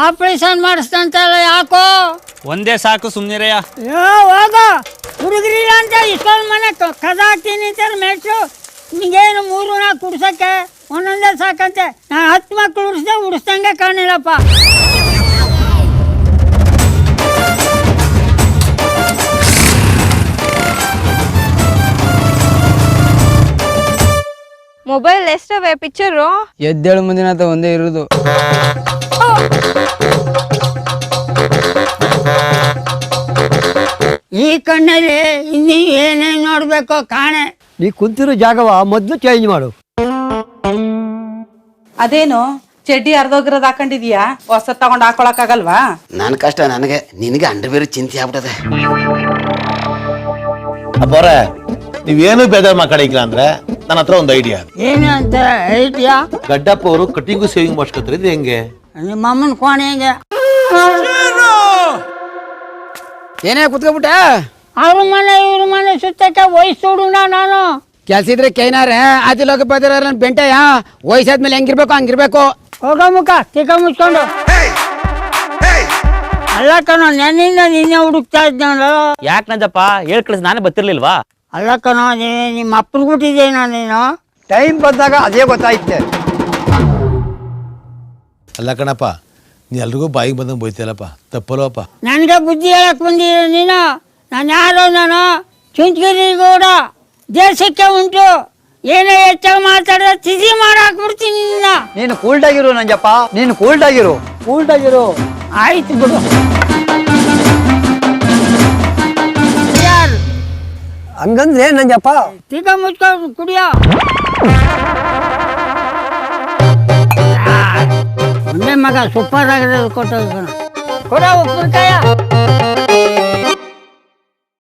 Operation ಮಾಡಿಸ್ತಂತಲ್ಲ ಯಾಕೋ? ಒಂದೇ ಸಾಕು ಸುಮ್ನಿರಯ್ಯ. ಹೋಗ ಹುಡುಗರಿಲ್ಲ ಅಂತ ಇಷ್ಟೊಂದು ಮನೆ ಕದ ಹಾಕ್ತೀನಿ ಅಂತಾರೆ ಮೆಟ್ರು. ನಿಂಗೇನು 3-4 ಕುಡ್ಸಕ್ಕೆ ಒಂದೊಂದೇ ಸಾಕಂತೆ. ನಾನು 10 ಮಕ್ಕಳು ಉಡಿಸ್ದಂಗೆ ಕಾಣಿಲ್ಲಪ್ಪ. Mobile ಎಷ್ಟವೆ picture? ಎದ್ದೇಳು ಮುಂದಿನ ಒಂದೇ ಇರುವುದು. ಈ ಕಣ್ಣಲ್ಲಿ ಇನ್ನೂ ಏನೇನು ನೋಡ್ಬೇಕೋ ಕಾಣೆ. ನೀ ಕುಂತಿರೋ ಜಾಗವ ಮೊದ್ಲು ಚೇಂಜ್ ಮಾಡು. ಅದೇನು ಚಡ್ಡಿ ಅರ್ಧೋಗಿರೋದು ಹಾಕೊಂಡಿದೀಯಾ? ಹೊಸ ತಗೊಂಡ್ ಹಾಕೊಳಕ್ಕಾಗಲ್ವಾ? ನನ್ ಕಷ್ಟ ನನಗೆ, ನಿನಗೆ ಅಂಡ್ರ ಬೇರೆ ಚಿಂತೆ ಆಗ್ಬಿಟ್ಟದೆ. ಅಪ್ಪವ್ರ ನೀವೇನು ಬೇಜಾರು ಮಾತಾಡಿಲ್ಲ ಅಂದ್ರೆ ನನ್ನ ಹತ್ರ ಒಂದು ಐಡಿಯಾ. ಏನು ಅಂತ ಐಡಿಯಾ? ಗಡ್ಡಪ್ಪ ಅವರು ಕಟಿಂಗು ಸೇವಿಂಗ್ ಮಾಡ್ಸ್ಕೊತಾರೆ, ಇದು ಹೆಂಗೆ? ನಿಮ್ಮ ಅಮ್ಮನ ಕೋಣೆಗೆ ಏನೇ ಕುತ್ಕೊಬಿಟ್ಟೆ? ಅವ್ರ ಮನೆ ಇವ್ರ ಮನೆ ಸುತ್ತಕ್ಕೆ ವಯಸ್ಸು ಹುಡುಗ ನಾನು. ಕೆಲ್ಸ ಇದ್ರೆ ಕೈನಾರೆ ಆತಿಲೋಕ ಬದಿರ ಬೆಂಟೆಯ ವಯಸ್ಸಾದ್ಮೇಲೆ ಹೆಂಗಿರ್ಬೇಕು ಹಂಗಿರ್ಬೇಕು. ಹೋಗೋ ಮುಖ ತಿಕ್ಕ ಮುಚ್ಕೊಂಡು. ಅಲ್ಲ ಕಣೋ, ನೆನ್ನಿಂದ ನಿನ್ನೆ ಹುಡುಕ್ತಾ ಇದ್ನಲ್ಲ. ಯಾಕೆ ನಂಜಪ್ಪ ಹೇಳ್ ಕಳಿಸ್, ನಾನೇ ಬರ್ತಿರ್ಲಿಲ್ವಾ? ಅಲ್ಲ ಕಣೋ, ನಿಮ್ಮ ಅಪ್ಪನ ಬಿಟ್ಟಿದ್ದೇನೋ ನೀನು. ಟೈಮ್ ಬಂದಾಗ ಅದೇ ಗೊತ್ತಾಯ್ತೆ. ಅಲ್ಲ ಕಣಪ್ಪ, ನೀ ಎಲ್ರಿಗೂ ಬಾಯಿಗೆ ಬಂದಂಗೆ ಬೋಯ್ತಿಯಲ್ಲಪ್ಪ, ತಪ್ಪಲ್ವಪ್ಪ. ನನಗೆ ಬುದ್ಧಿ ಹೇಳಕ್ ಬಂದಿರ ನೀನು? ನಾನು ಯಾರೋ? ನಾನು ಚುಂಚಗಿರಿ ಗೌಡ, ದೇಶಕ್ಕೆ ಉಂಟು. ಏನೇ ಹೆಚ್ಚಾಗಿ ಮಾತಾಡಿದ್ರೆ ತಿಥಿ ಮಾಡಾಕ್ಬಿಡ್ತೀನಿ ನಿನ್ನ. ನೀನು ಕೂಲ್ಡಾಗಿರು ನಂಜಪ್ಪ, ನೀನು ಕೂಲ್ಡಾಗಿರು. ಆಯ್ತು ಬಿಡು. ಯಾರು ಹಂಗಂದ್ರೆ ನಂಜಪ್ಪ ತಿಕ್ಕ ಮುಚ್ಕೊಂಡು ಕುಡಿಯೋ. ಒಂದೇ ಮಗ ಸೂಪರ್ ಆಗಿರೋದು ಕೊಟ್ಟೋದು ಕೊಡ ಉಪ್ಪಿನಕಾಯ.